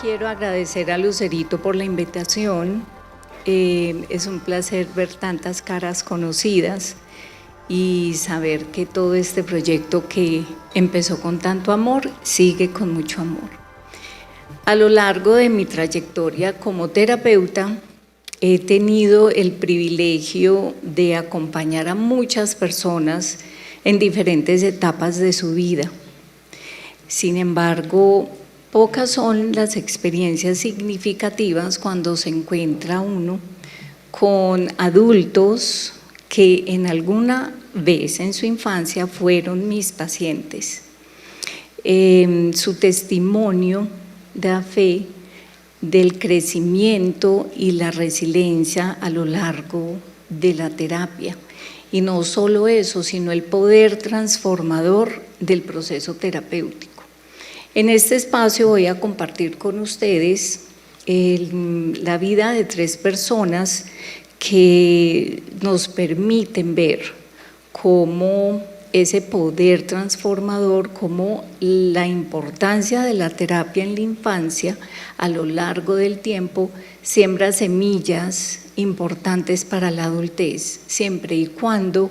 Quiero agradecer a Lucerito por la invitación. Es un placer ver tantas caras conocidas y saber que todo este proyecto que empezó con tanto amor sigue con mucho amor. A lo largo de mi trayectoria como terapeuta, he tenido el privilegio de acompañar a muchas personas en diferentes etapas de su vida. Sin embargo, pocas son las experiencias significativas cuando se encuentra uno con adultos que en alguna vez en su infancia fueron mis pacientes. Su testimonio da fe del crecimiento y la resiliencia a lo largo de la terapia. Y no solo eso, sino el poder transformador del proceso terapéutico. En este espacio voy a compartir con ustedes la vida de 3 personas que nos permiten ver cómo ese poder transformador, cómo la importancia de la terapia en la infancia a lo largo del tiempo siembra semillas importantes para la adultez, siempre y cuando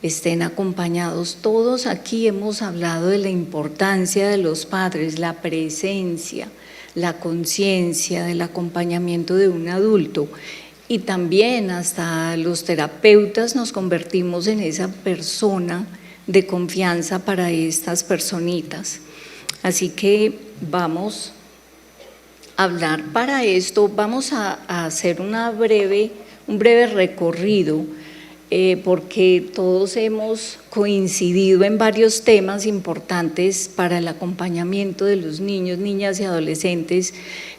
estén acompañados. Todos aquí hemos hablado de la importancia de los padres, la presencia, la conciencia del acompañamiento de un adulto. Y también hasta los terapeutas nos convertimos en esa persona de confianza para estas personitas. Así que vamos a hablar para esto, vamos a hacer un breve recorrido porque todos hemos coincidido en varios temas importantes para el acompañamiento de los niños, niñas y adolescentes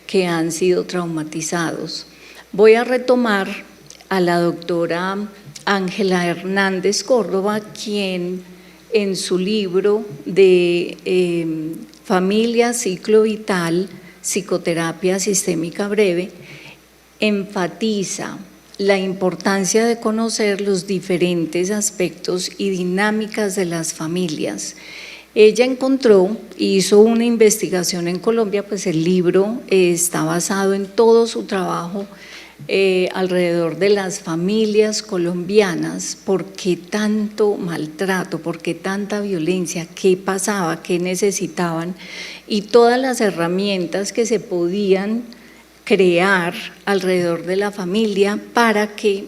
que han sido traumatizados. Voy a retomar a la doctora Ángela Hernández Córdoba, quien en su libro de Familia, Ciclo Vital, Psicoterapia Sistémica Breve, enfatiza la importancia de conocer los diferentes aspectos y dinámicas de las familias. Ella hizo una investigación en Colombia, pues el libro está basado en todo su trabajo alrededor de las familias colombianas. ¿Por qué tanto maltrato? ¿Por qué tanta violencia? ¿Qué pasaba? ¿Qué necesitaban? Y todas las herramientas que se podían crear alrededor de la familia para que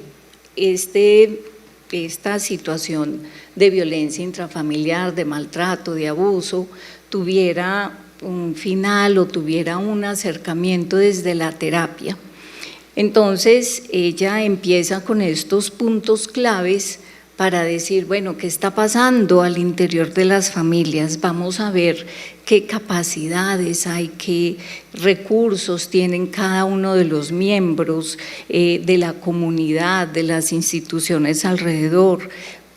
esta situación de violencia intrafamiliar, de maltrato, de abuso, tuviera un final o tuviera un acercamiento desde la terapia. Entonces, ella empieza con estos puntos claves para decir, bueno, ¿qué está pasando al interior de las familias? Vamos a ver qué capacidades hay, qué recursos tienen cada uno de los miembros de la comunidad, de las instituciones alrededor,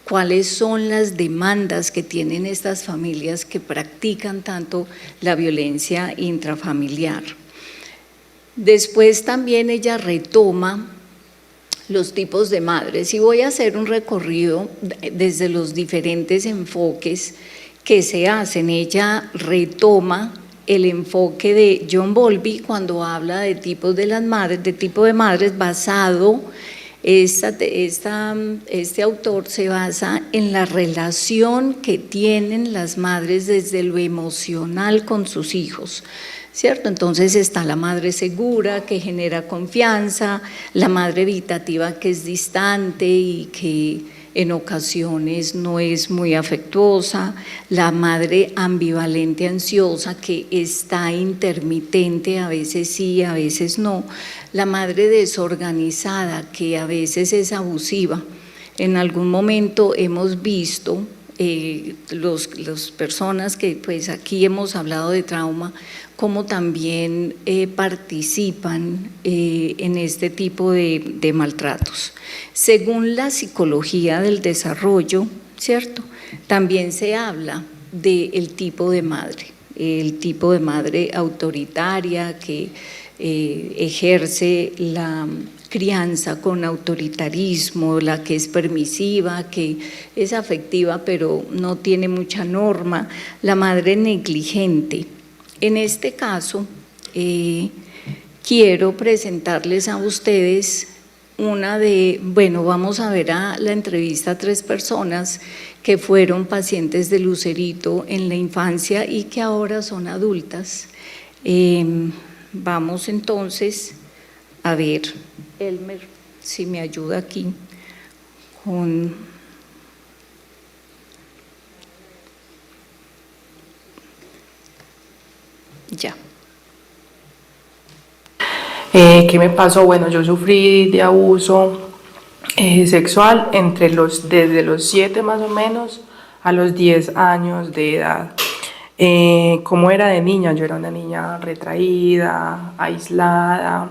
cuáles son las demandas que tienen estas familias que practican tanto la violencia intrafamiliar. Después también ella retoma los tipos de madres y voy a hacer un recorrido desde los diferentes enfoques que se hacen. Ella retoma el enfoque de John Bowlby cuando habla de tipos de las madres, de tipo de madres basado, este autor se basa en la relación que tienen las madres desde lo emocional con sus hijos, ¿cierto? Entonces está la madre segura que genera confianza, la madre evitativa que es distante y que en ocasiones no es muy afectuosa, la madre ambivalente ansiosa que está intermitente, a veces sí, a veces no, la madre desorganizada que a veces es abusiva. En algún momento hemos visto las personas que pues aquí hemos hablado de trauma, como también participan en este tipo de maltratos. Según la psicología del desarrollo, ¿cierto? También se habla del tipo de madre, el tipo de madre autoritaria que ejerce la crianza con autoritarismo, la que es permisiva, que es afectiva pero no tiene mucha norma, la madre negligente. En este caso, quiero presentarles a ustedes vamos a ver la entrevista a 3 personas que fueron pacientes de Lucerito en la infancia y que ahora son adultas. Vamos entonces a ver, Elmer, si me ayuda aquí con... Ya. ¿Qué me pasó? Bueno, yo sufrí de abuso sexual desde los 7 más o menos a los 10 años de edad. ¿Cómo era de niña? Yo era una niña retraída, aislada,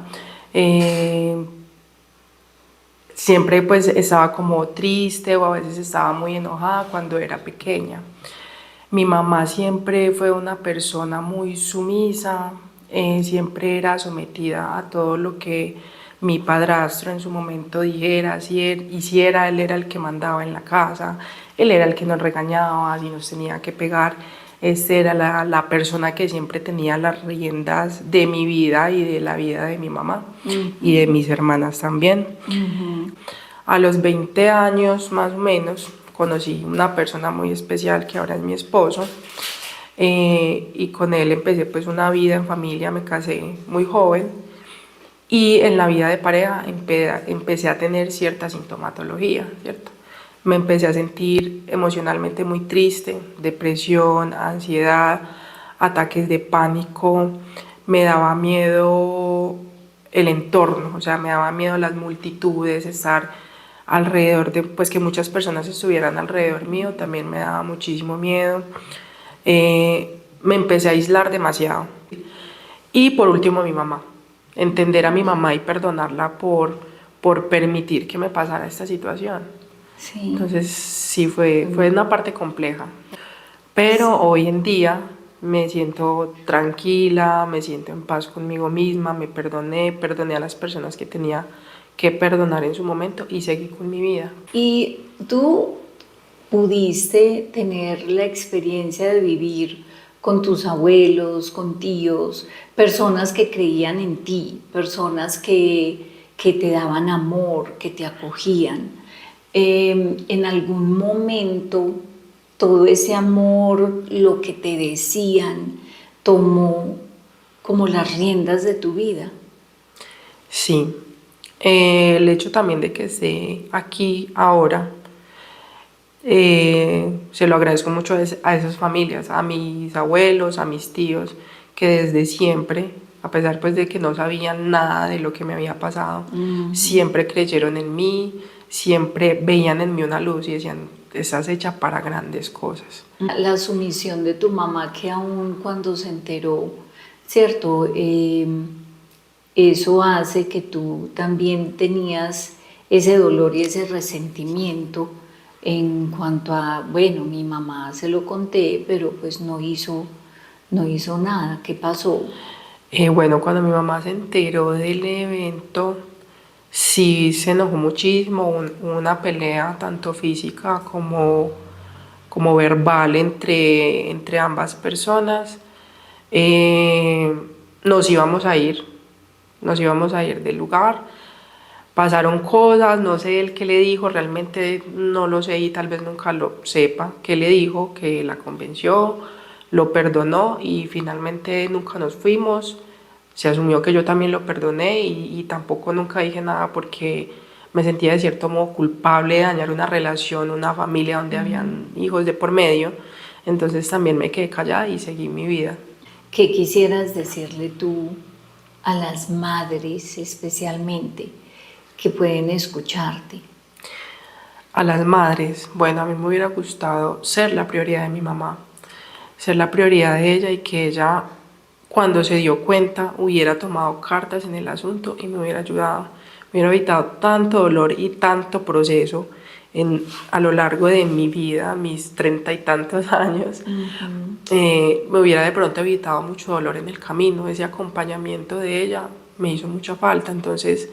siempre pues estaba como triste o a veces estaba muy enojada cuando era pequeña. Mi mamá siempre fue una persona muy sumisa, siempre era sometida a todo lo que mi padrastro en su momento dijera, hiciera. Él era el que mandaba en la casa, él era el que nos regañaba, si nos tenía que pegar. Era la persona que siempre tenía las riendas de mi vida y de la vida de mi mamá y de mis hermanas también. A los 20 años más o menos conocí una persona muy especial que ahora es mi esposo, y con él empecé pues una vida en familia. Me casé muy joven y en la vida de pareja empecé a tener cierta sintomatología, ¿cierto? Me empecé a sentir emocionalmente muy triste, depresión, ansiedad, ataques de pánico. Me daba miedo el entorno, o sea, me daba miedo las multitudes, estar alrededor de, pues que muchas personas alrededor mío, también me daba muchísimo miedo. Me empecé a aislar demasiado. Y por último, mi mamá. Entender a mi mamá y perdonarla por permitir que me pasara esta situación. Sí. Entonces sí fue una parte compleja, pero hoy en día me siento tranquila, me siento en paz conmigo misma, perdoné a las personas que tenía que perdonar en su momento y seguí con mi vida. ¿Y tú pudiste tener la experiencia de vivir con tus abuelos, con tíos, personas que creían en ti, personas que te daban amor, que te acogían? En algún momento todo ese amor, lo que te decían, tomó como las riendas de tu vida? Sí, el hecho también de que esté aquí ahora, se lo agradezco mucho a esas familias, a mis abuelos, a mis tíos, que desde siempre, a pesar pues de que no sabían nada de lo que me había pasado, siempre creyeron en mí, siempre veían en mí una luz y decían, estás hecha para grandes cosas. La sumisión de tu mamá, que aún cuando se enteró, ¿cierto? Eso hace que tú también tenías ese dolor y ese resentimiento en cuanto a, bueno, mi mamá se lo conté, pero pues no hizo nada. ¿Qué pasó? Bueno, cuando mi mamá se enteró del evento, sí se enojó muchísimo. Hubo una pelea tanto física como verbal entre ambas personas. Nos íbamos a ir, del lugar. Pasaron cosas, no sé el qué le dijo, realmente no lo sé y tal vez nunca lo sepa. ¿Qué le dijo? Que la convenció, lo perdonó y finalmente nunca nos fuimos. Se asumió que yo también lo perdoné y tampoco nunca dije nada porque me sentía de cierto modo culpable de dañar una relación, una familia donde habían hijos de por medio. Entonces también me quedé callada y seguí mi vida. ¿Qué quisieras decirle tú a las madres especialmente que pueden escucharte? A las madres, bueno, a mí me hubiera gustado ser la prioridad de mi mamá, ser la prioridad de ella y que ella, cuando se dio cuenta, hubiera tomado cartas en el asunto y me hubiera ayudado. Me hubiera evitado tanto dolor y tanto proceso a lo largo de mi vida, mis 30 y tantos años. Me hubiera de pronto evitado mucho dolor en el camino. Ese acompañamiento de ella me hizo mucha falta. Entonces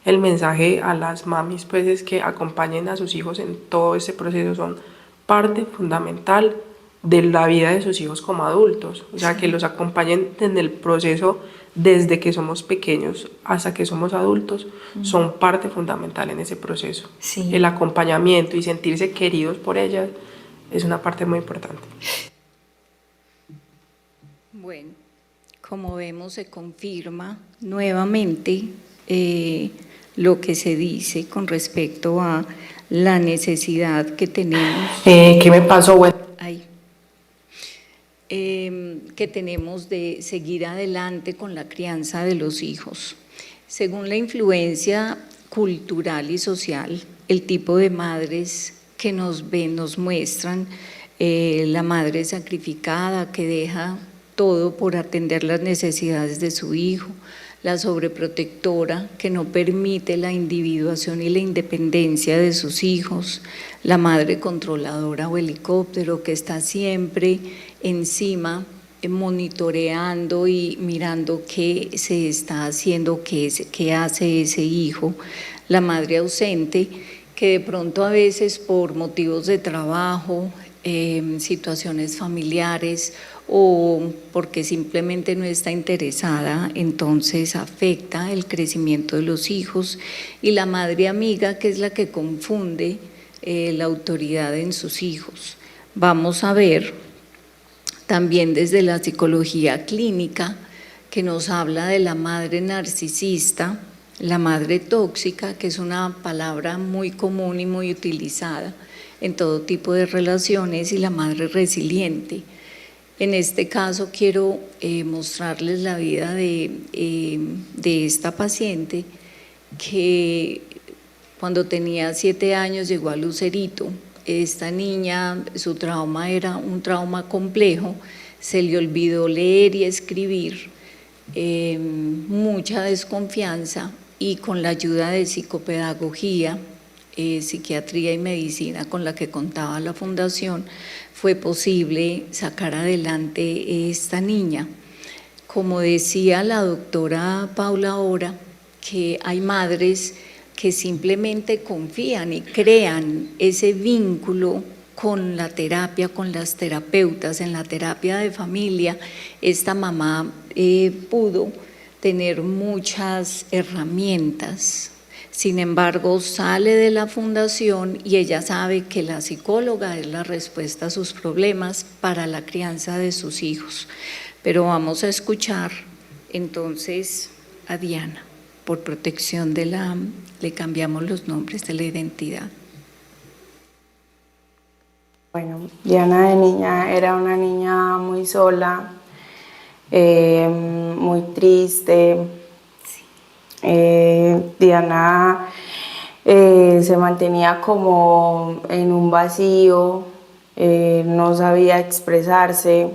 el mensaje a las mamis pues es que acompañen a sus hijos en todo este proceso, son parte fundamental de la vida de sus hijos como adultos, o sea, que los acompañen en el proceso desde que somos pequeños hasta que somos adultos, son parte fundamental en ese proceso. Sí. El acompañamiento y sentirse queridos por ellas es una parte muy importante. Bueno, como vemos, se confirma nuevamente lo que se dice con respecto a la necesidad que tenemos. ¿Qué me pasó? Bueno, que tenemos de seguir adelante con la crianza de los hijos. Según la influencia cultural y social, el tipo de madres que nos ven, nos muestran la madre sacrificada que deja todo por atender las necesidades de su hijo, la sobreprotectora que no permite la individuación y la independencia de sus hijos, la madre controladora o helicóptero que está siempre encima monitoreando y mirando qué se está haciendo, qué hace ese hijo, la madre ausente que de pronto a veces por motivos de trabajo, situaciones familiares o porque simplemente no está interesada, entonces afecta el crecimiento de los hijos, y la madre amiga, que es la que confunde la autoridad en sus hijos. Vamos a ver también desde la psicología clínica que nos habla de la madre narcisista, la madre tóxica, que es una palabra muy común y muy utilizada en todo tipo de relaciones, y la madre resiliente. En este caso quiero mostrarles la vida de esta paciente que cuando tenía 7 años llegó a Lucerito. Esta niña, su trauma era un trauma complejo, se le olvidó leer y escribir, mucha desconfianza, y con la ayuda de psicopedagogía, psiquiatría y medicina con la que contaba la fundación, fue posible sacar adelante esta niña. Como decía la doctora Paula ahora, que hay madres que simplemente confían y crean ese vínculo con la terapia, con las terapeutas. En la terapia de familia, esta mamá pudo tener muchas herramientas. Sin embargo, sale de la fundación y ella sabe que la psicóloga es la respuesta a sus problemas para la crianza de sus hijos. Pero vamos a escuchar entonces a Diana. Por protección le cambiamos los nombres de la identidad. Bueno, Diana de niña era una niña muy sola, muy triste. Diana se mantenía como en un vacío, no sabía expresarse,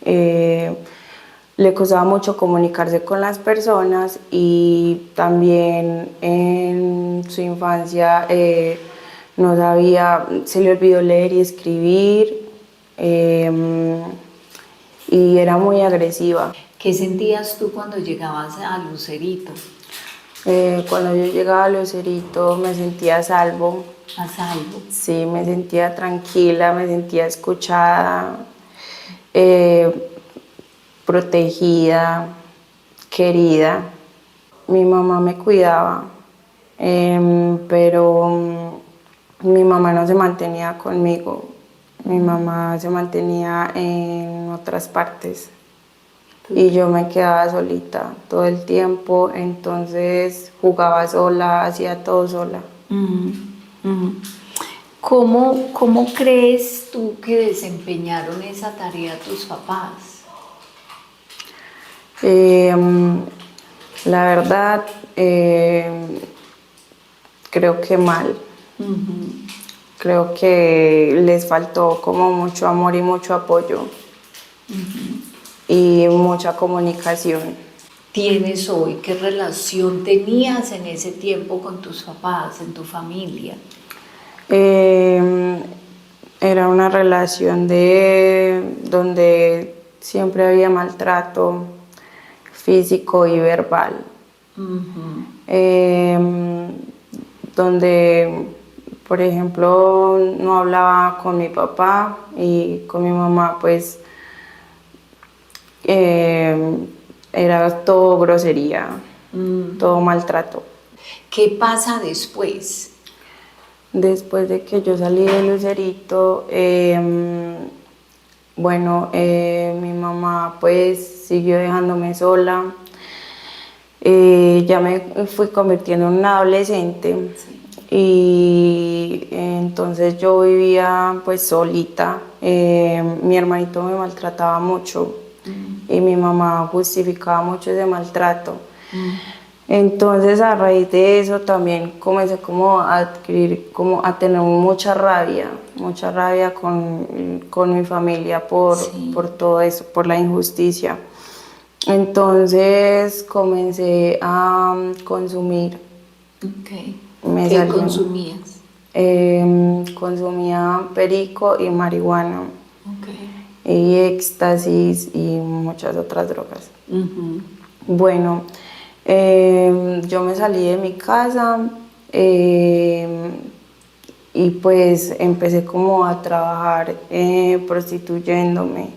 le costaba mucho comunicarse con las personas, y también en su infancia no sabía, se le olvidó leer y escribir, y era muy agresiva. ¿Qué sentías tú cuando llegabas a Lucerito? Cuando yo llegaba a Lucerito me sentía a salvo. ¿A salvo? Sí, me sentía tranquila, me sentía escuchada, protegida, querida. Mi mamá me cuidaba, pero mi mamá no se mantenía conmigo. Mi mamá se mantenía en otras partes y yo me quedaba solita todo el tiempo, entonces jugaba sola, hacía todo sola. ¿Cómo crees tú que desempeñaron esa tarea tus papás? La verdad, creo que mal. Creo que les faltó como mucho amor y mucho apoyo, y mucha comunicación. ¿Tienes hoy? ¿Qué relación tenías en ese tiempo con tus papás, en tu familia? Era una relación donde siempre había maltrato físico y verbal, donde, por ejemplo, no hablaba con mi papá, y con mi mamá pues era todo grosería, todo maltrato. ¿Qué pasa después? Después de que yo salí de Lucerito, bueno, mi mamá pues siguió dejándome sola. Ya me fui convirtiendo en una adolescente y entonces yo vivía pues solita. Mi hermanito me maltrataba mucho y mi mamá justificaba mucho ese maltrato. Entonces a raíz de eso también comencé como a adquirir, como a tener mucha rabia con mi familia por todo eso, por la injusticia. Entonces comencé a consumir. Okay. Me ¿Qué salió- consumías? Consumía perico y marihuana Okay. y éxtasis y muchas otras drogas. Ujú. Bueno, yo me salí de mi casa y pues empecé como a trabajar prostituyéndome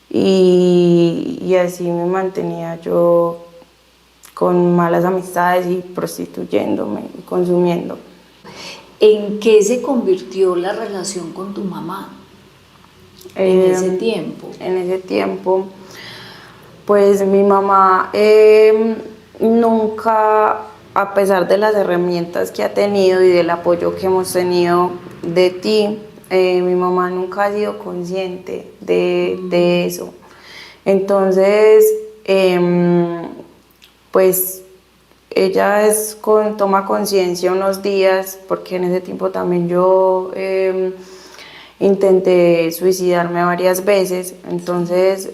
y así me mantenía yo con malas amistades y prostituyéndome y consumiendo. ¿En qué se convirtió la relación con tu mamá en ese tiempo? En ese tiempo, pues mi mamá nunca, a pesar de las herramientas que ha tenido y del apoyo que hemos tenido de ti, mi mamá nunca ha sido consciente de eso. Entonces, pues ella toma conciencia unos días, porque en ese tiempo también yo intenté suicidarme varias veces, entonces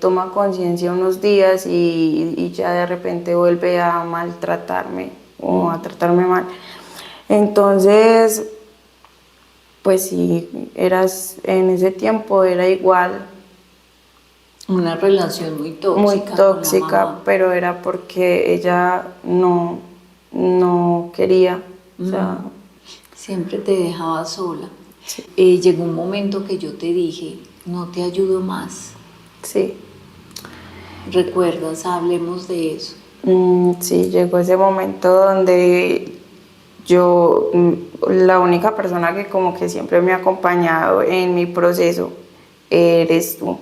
toma conciencia unos días y ya de repente vuelve a maltratarme o a tratarme mal. Entonces, pues sí, en ese tiempo era igual. Una relación muy tóxica. Muy con la tóxica, mamá. pero era porque ella no quería. O sea, Siempre te dejaba sola. Llegó un momento que yo te dije, no te ayudo más. sí. ¿Recuerdas? Hablemos de eso. Sí, llegó ese momento donde la única persona que como que siempre me ha acompañado en mi proceso eres tú.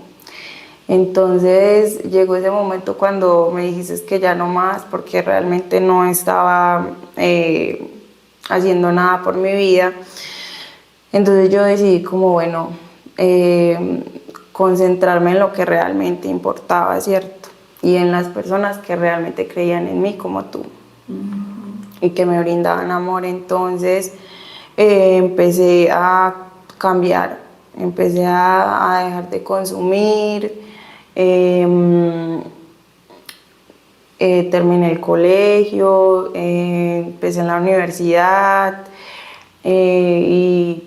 Entonces llegó ese momento cuando me dijiste que ya no más, porque realmente no estaba haciendo nada por mi vida. Entonces yo decidí como, bueno, concentrarme en lo que realmente importaba, ¿cierto? Y en las personas que realmente creían en mí como tú y que me brindaban amor. Entonces empecé a cambiar, empecé a dejar de consumir, terminé el colegio, empecé en la universidad y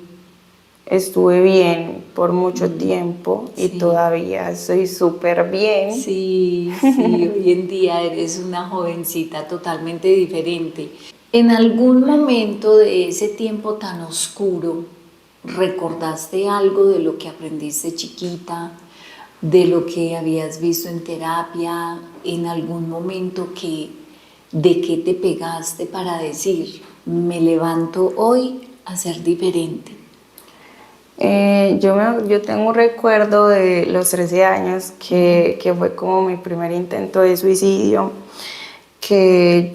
estuve bien por mucho tiempo y Sí. todavía estoy súper bien. Sí, sí, hoy en día eres una jovencita totalmente diferente. ¿En algún momento de ese tiempo tan oscuro recordaste algo de lo que aprendiste chiquita, de lo que habías visto en terapia, en algún momento de qué te pegaste para decir, me levanto hoy a ser diferente? Yo tengo un recuerdo de los 13 años que fue como mi primer intento de suicidio, que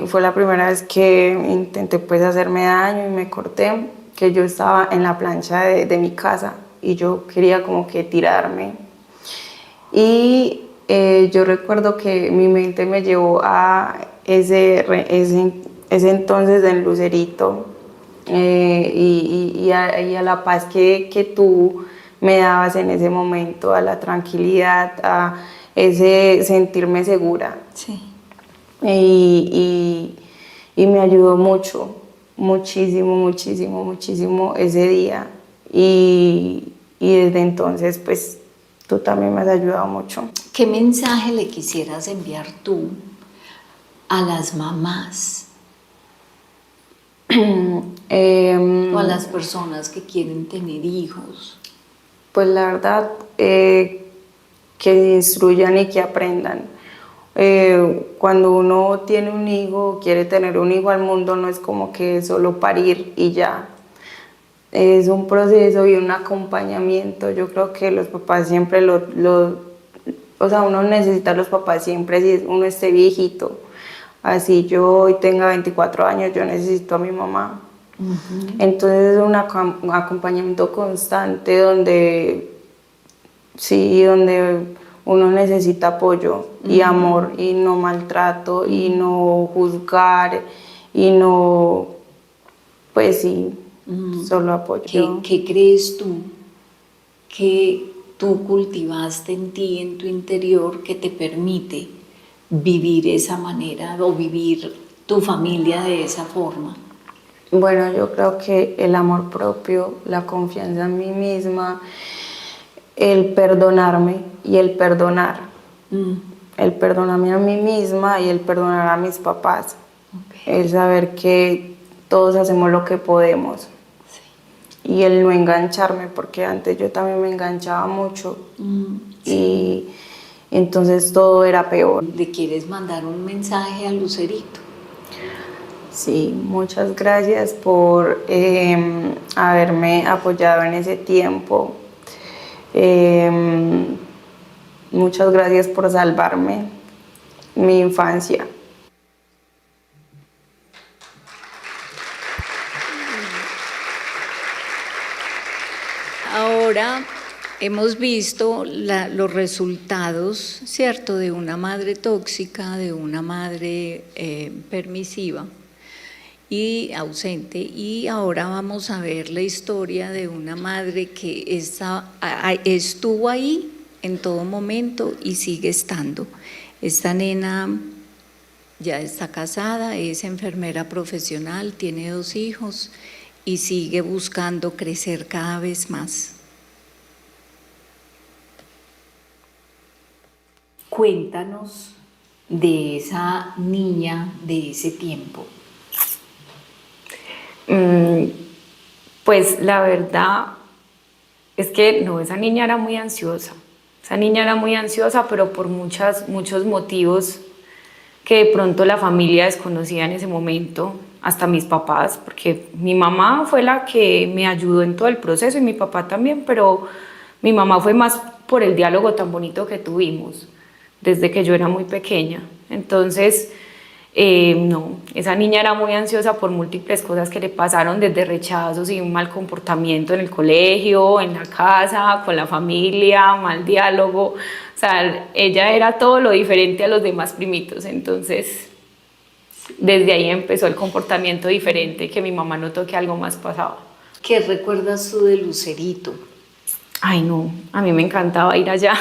fue la primera vez que intenté pues hacerme daño y me corté, que yo estaba en la plancha de mi casa y yo quería como que tirarme. Y yo recuerdo que mi mente me llevó a ese entonces en Lucerito y a la paz que tú me dabas en ese momento, a la tranquilidad, a ese sentirme segura. Sí. Y me ayudó mucho, muchísimo, muchísimo, muchísimo ese día. Y desde entonces, pues, tú también me has ayudado mucho. ¿Qué mensaje le quisieras enviar tú a las mamás o a las personas que quieren tener hijos? Pues la verdad, que instruyan y que aprendan. Cuando uno tiene un hijo, quiere tener un hijo al mundo, no es como que solo parir y ya. Es un proceso y un acompañamiento. Yo creo que los papás siempre o sea, uno necesita a los papás siempre, si uno esté viejito. Así yo hoy tenga 24 años, yo necesito a mi mamá. Entonces es un acompañamiento constante donde, sí, donde uno necesita apoyo y amor y no maltrato y no juzgar y no, pues sí, solo apoyo. ¿Qué crees tú que tú cultivaste en ti, en tu interior, que te permite vivir esa manera o vivir tu familia de esa forma? Bueno, yo creo que el amor propio, la confianza en mí misma, el perdonarme y el perdonar. El perdonarme a mí misma y el perdonar a mis papás. El saber que todos hacemos lo que podemos. Sí. Y el no engancharme, porque antes yo también me enganchaba mucho. Sí. Y entonces todo era peor. ¿Le quieres mandar un mensaje a Lucerito? Sí, muchas gracias por haberme apoyado en ese tiempo. Muchas gracias por salvarme mi infancia. Ahora hemos visto los resultados, ¿cierto?, de una madre tóxica, de una madre permisiva y ausente, y ahora vamos a ver la historia de una madre que estuvo ahí en todo momento y sigue estando. Esta nena ya está casada, es enfermera profesional, tiene 2 hijos y sigue buscando crecer cada vez más. Cuéntanos de esa niña de ese tiempo. Pues la verdad es que no, esa niña era muy ansiosa. Esa niña era muy ansiosa, pero por muchos motivos que de pronto la familia desconocía en ese momento, hasta mis papás, porque mi mamá fue la que me ayudó en todo el proceso y mi papá también, pero mi mamá fue más por el diálogo tan bonito que tuvimos desde que yo era muy pequeña. Entonces, no, esa niña era muy ansiosa por múltiples cosas que le pasaron, desde rechazos y un mal comportamiento en el colegio, en la casa, con la familia, mal diálogo. O sea, ella era todo lo diferente a los demás primitos. Entonces, desde ahí empezó el comportamiento diferente, que mi mamá notó que algo más pasaba. ¿Qué recuerdas tú de Lucerito? Ay, no, a mí me encantaba ir allá.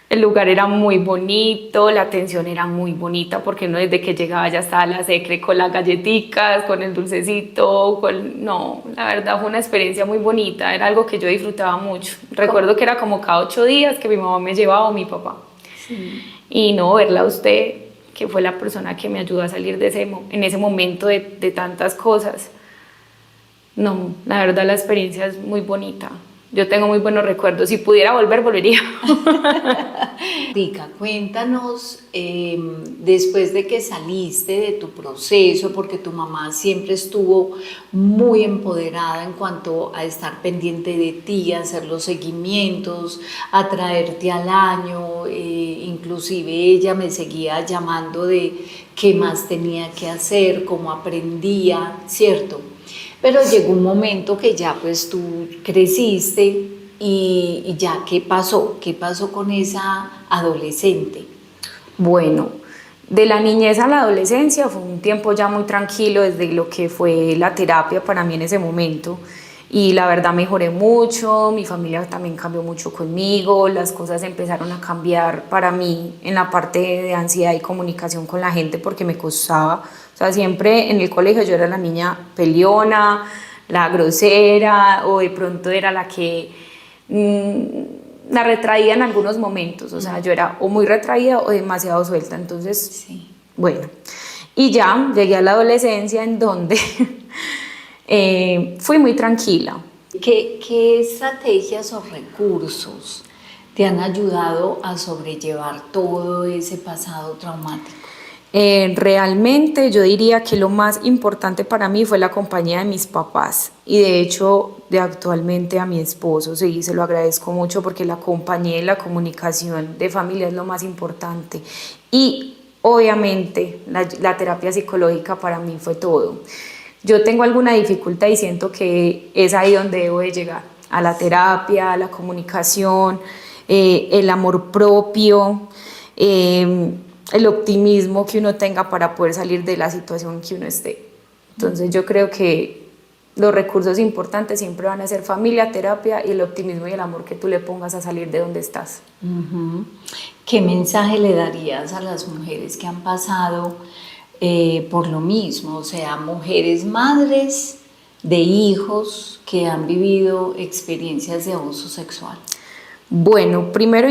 El lugar era muy bonito, la atención era muy bonita, porque uno desde que llegaba ya estaba la secre con las galletitas, con el dulcecito, no, la verdad fue una experiencia muy bonita, era algo que yo disfrutaba mucho. Recuerdo que era como cada 8 días que mi mamá me llevaba o mi papá. Sí. Y no, verla a usted, que fue la persona que me ayudó a salir en ese momento de tantas cosas. No, la verdad la experiencia es muy bonita. Yo tengo muy buenos recuerdos. Si pudiera volver, volvería. Rica, cuéntanos, después de que saliste de tu proceso, porque tu mamá siempre estuvo muy empoderada en cuanto a estar pendiente de ti, a hacer los seguimientos, a traerte al año, inclusive ella me seguía llamando de qué más tenía que hacer, cómo aprendía, ¿cierto? Pero llegó un momento que ya pues tú creciste y ya, ¿qué pasó? ¿Qué pasó con esa adolescente? Bueno, de la niñez a la adolescencia fue un tiempo ya muy tranquilo desde lo que fue la terapia para mí en ese momento. Y la verdad mejoré mucho, mi familia también cambió mucho conmigo, las cosas empezaron a cambiar para mí en la parte de ansiedad y comunicación con la gente porque me costaba. O sea, siempre en el colegio yo era la niña peleona, la grosera, o de pronto era la que la retraía en algunos momentos. O sea, yo era o muy retraída o demasiado suelta. Entonces, sí. Bueno, y ya llegué a la adolescencia en donde fui muy tranquila. ¿Qué estrategias o recursos te han ayudado a sobrellevar todo ese pasado traumático? Realmente yo diría que lo más importante para mí fue la compañía de mis papás y de hecho de actualmente a mi esposo, sí, se lo agradezco mucho porque la compañía y la comunicación de familia es lo más importante y obviamente la terapia psicológica para mí fue todo. Yo tengo alguna dificultad y siento que es ahí donde debo de llegar, a la terapia, a la comunicación, el amor propio, el optimismo que uno tenga para poder salir de la situación que uno esté. Entonces yo creo que los recursos importantes siempre van a ser familia, terapia y el optimismo y el amor que tú le pongas a salir de donde estás. ¿Qué mensaje le darías a las mujeres que han pasado por lo mismo? O sea, mujeres madres de hijos que han vivido experiencias de abuso sexual. Bueno, primero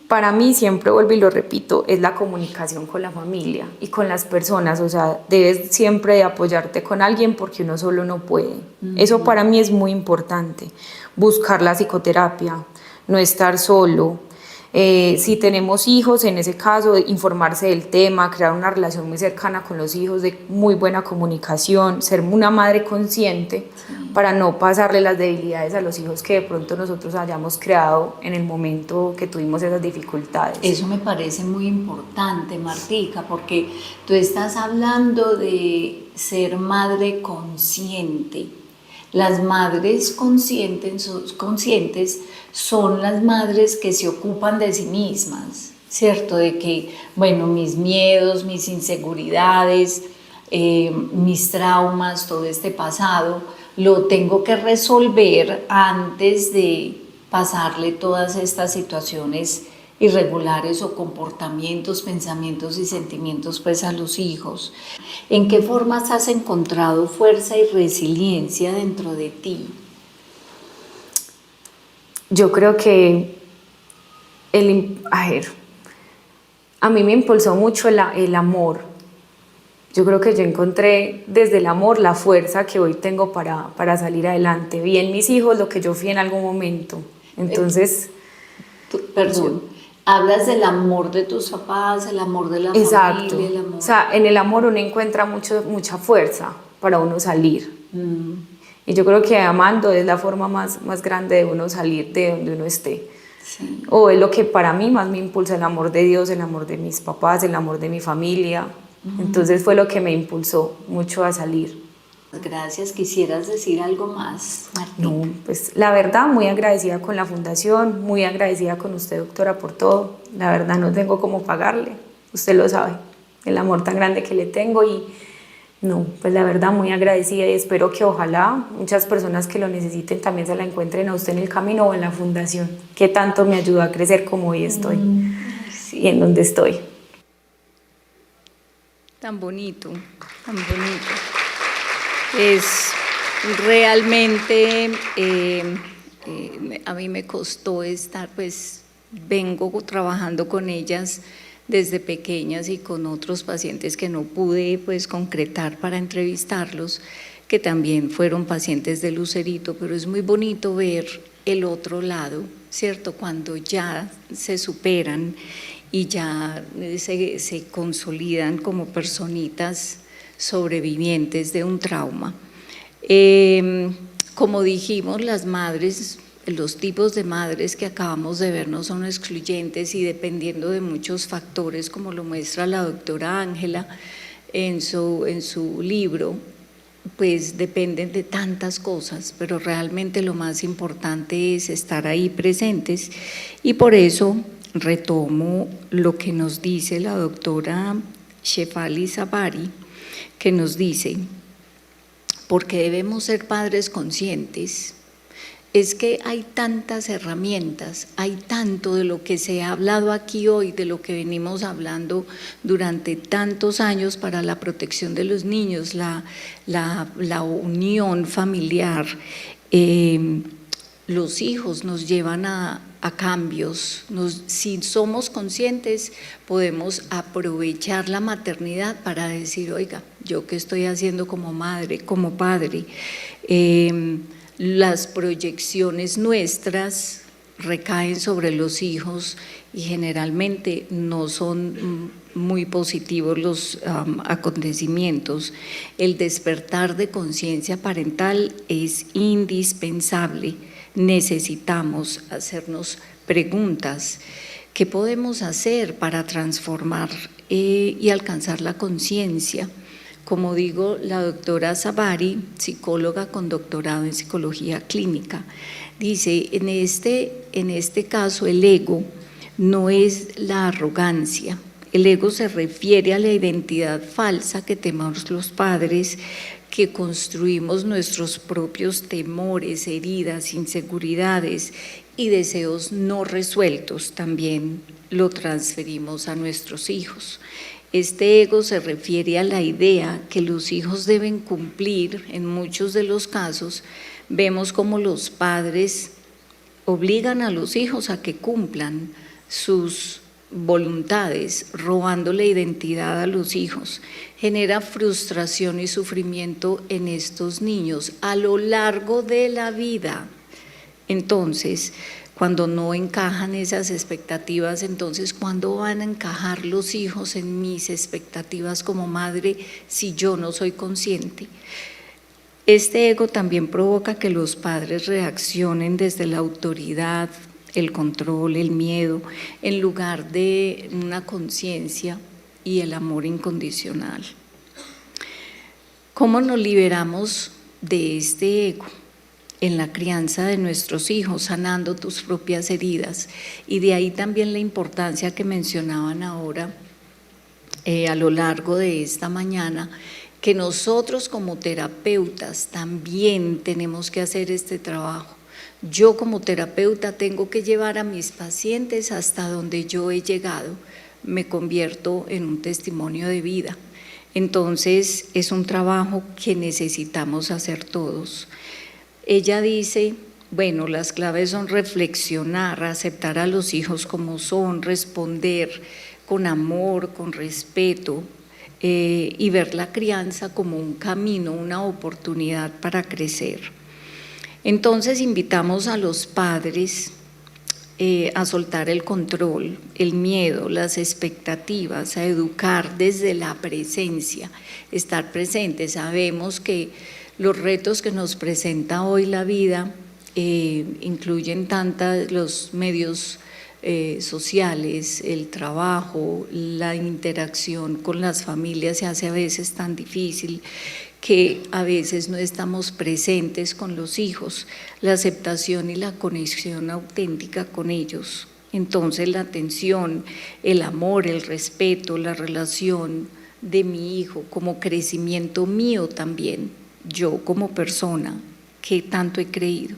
para mí, siempre vuelvo y lo repito, es la comunicación con la familia y con las personas, o sea, debes siempre de apoyarte con alguien porque uno solo no puede. Eso para mí es muy importante, buscar la psicoterapia, no estar solo. Si tenemos hijos, en ese caso, informarse del tema, crear una relación muy cercana con los hijos, de muy buena comunicación, ser una madre consciente para no pasarle las debilidades a los hijos que de pronto nosotros hayamos creado en el momento que tuvimos esas dificultades. Eso me parece muy importante, Martica, porque tú estás hablando de ser madre consciente. Las madres conscientes son las madres que se ocupan de sí mismas, ¿cierto? De que, bueno, mis miedos, mis inseguridades, mis traumas, todo este pasado, lo tengo que resolver antes de pasarle todas estas situaciones irregulares o comportamientos, pensamientos y sentimientos pues a los hijos. ¿En qué formas has encontrado fuerza y resiliencia dentro de ti? Yo creo que a mí me impulsó mucho el amor. Yo creo que yo encontré desde el amor la fuerza que hoy tengo para salir adelante. Vi en mis hijos lo que yo fui en algún momento. Entonces... Perdón. Hablas del amor de tus papás, el amor de la exacto. familia, el amor... O sea, en el amor uno encuentra mucha fuerza para uno salir. Y yo creo que amando es la forma más grande de uno salir de donde uno esté. Sí. O es lo que para mí más me impulsa, el amor de Dios, el amor de mis papás, el amor de mi familia. Entonces fue lo que me impulsó mucho a salir. Gracias. ¿Quisieras decir algo más, Martica? No, pues la verdad muy agradecida con la fundación, muy agradecida con usted, doctora, por todo. La verdad no tengo cómo pagarle, usted lo sabe, el amor tan grande que le tengo y no, pues la verdad muy agradecida y espero que ojalá muchas personas que lo necesiten también se la encuentren a usted en el camino o en la fundación, que tanto me ayudó a crecer como hoy estoy y en donde estoy. Tan bonito, tan bonito. Es realmente, a mí me costó estar, pues vengo trabajando con ellas desde pequeñas y con otros pacientes que no pude pues concretar para entrevistarlos, que también fueron pacientes de Lucerito, pero es muy bonito ver el otro lado, ¿cierto? Cuando ya se superan y ya se consolidan como personitas sobrevivientes de un trauma. Como dijimos, las madres, los tipos de madres que acabamos de ver no son excluyentes y dependiendo de muchos factores, como lo muestra la doctora Ángela en su libro, pues dependen de tantas cosas, pero realmente lo más importante es estar ahí presentes y por eso retomo lo que nos dice la doctora Shefali Sabari, que nos dice, porque debemos ser padres conscientes, es que hay tantas herramientas, hay tanto de lo que se ha hablado aquí hoy, de lo que venimos hablando durante tantos años para la protección de los niños, la unión familiar. Los hijos nos llevan a cambios, si somos conscientes podemos aprovechar la maternidad para decir, oiga, yo qué estoy haciendo como madre, como padre, las proyecciones nuestras recaen sobre los hijos y generalmente no son muy positivos los acontecimientos. El despertar de conciencia parental es indispensable. Necesitamos hacernos preguntas. ¿Qué podemos hacer para transformar y alcanzar la conciencia? Como digo, la doctora Sabari, psicóloga con doctorado en psicología clínica, dice, en este caso el ego no es la arrogancia. El ego se refiere a la identidad falsa que tenemos los padres, que construimos nuestros propios temores, heridas, inseguridades y deseos no resueltos. También lo transferimos a nuestros hijos. Este ego se refiere a la idea que los hijos deben cumplir. En muchos de los casos vemos como los padres obligan a los hijos a que cumplan sus voluntades, robándole identidad a los hijos. Genera frustración y sufrimiento en estos niños a lo largo de la vida. Entonces, cuando no encajan esas expectativas, entonces, ¿cuándo van a encajar los hijos en mis expectativas como madre si yo no soy consciente? Este ego también provoca que los padres reaccionen desde la autoridad, el control, el miedo, en lugar de una conciencia y el amor incondicional. ¿Cómo nos liberamos de este ego? En la crianza de nuestros hijos, sanando tus propias heridas. Y de ahí también la importancia que mencionaban ahora a lo largo de esta mañana, que nosotros como terapeutas también tenemos que hacer este trabajo. Yo como terapeuta tengo que llevar a mis pacientes hasta donde yo he llegado, me convierto en un testimonio de vida. Entonces es un trabajo que necesitamos hacer todos. Ella dice, bueno, las claves son reflexionar, aceptar a los hijos como son, responder con amor, con respeto y ver la crianza como un camino, una oportunidad para crecer. Entonces invitamos a los padres a soltar el control, el miedo, las expectativas, a educar desde la presencia, estar presentes. Sabemos que los retos que nos presenta hoy la vida incluyen los medios sociales, el trabajo, la interacción con las familias se hace a veces tan difícil que a veces no estamos presentes con los hijos, la aceptación y la conexión auténtica con ellos. Entonces la atención, el amor, el respeto, la relación de mi hijo como crecimiento mío también, yo como persona que tanto he creído.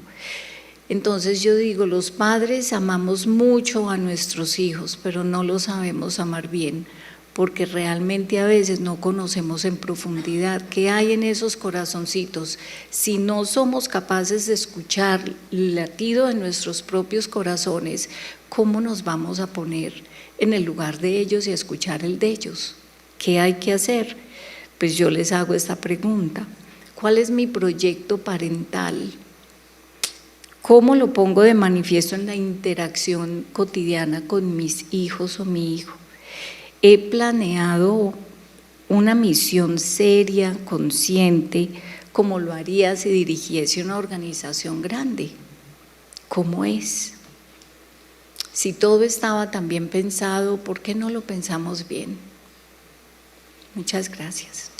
Entonces yo digo, los padres amamos mucho a nuestros hijos, pero no los sabemos amar bien, porque realmente a veces no conocemos en profundidad qué hay en esos corazoncitos. Si no somos capaces de escuchar el latido de nuestros propios corazones, ¿cómo nos vamos a poner en el lugar de ellos y a escuchar el de ellos? ¿Qué hay que hacer? Pues yo les hago esta pregunta. ¿Cuál es mi proyecto parental? ¿Cómo lo pongo de manifiesto en la interacción cotidiana con mis hijos o mi hijo? He planeado una misión seria, consciente, como lo haría si dirigiese una organización grande. ¿Cómo es? Si todo estaba tan bien pensado, ¿por qué no lo pensamos bien? Muchas gracias.